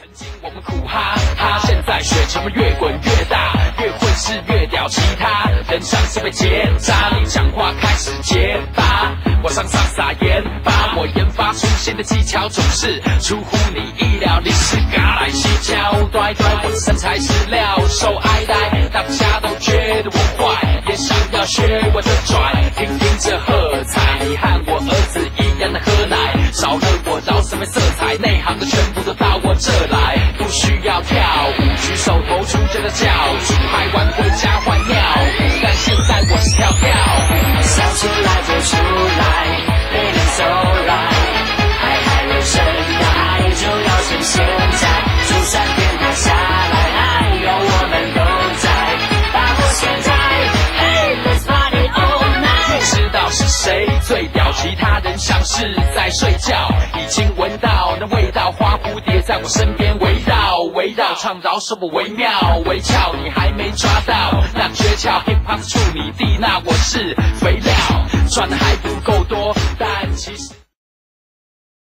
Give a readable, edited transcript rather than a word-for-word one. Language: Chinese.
曾经我们苦哈哈，现在雪球越滚越大，越混是越屌，其他人像是被结扎，你讲话开始结巴，我上撒盐巴，我研发出新的技巧总是出乎你意料，你是嘎来西桥拽拽，我的身材是料，受爱戴，大家都觉得我坏，也想要学我的拽，听这喝彩，你和我儿子一样的喝奶，少了我饶什么色彩，内行的全部都到我这来，不需要跳舞，举手投足就能叫，出拍完回家换尿布，但现在我是跳想出来就出来 ，Feeling so right， 爱人生的爱就要趁现在，就算天塌下来，爱有我们都在，把握现在 ，Hey let's party all night， 知道是谁最屌，其他人像是在睡觉，已经闻到那味道，花蝴蝶在我身边围绕，唱饶舌我惟妙惟肖，你还没抓到那诀窍 ，Hip Hop 是处女地，那我是肥料，赚的还不够多，但其实。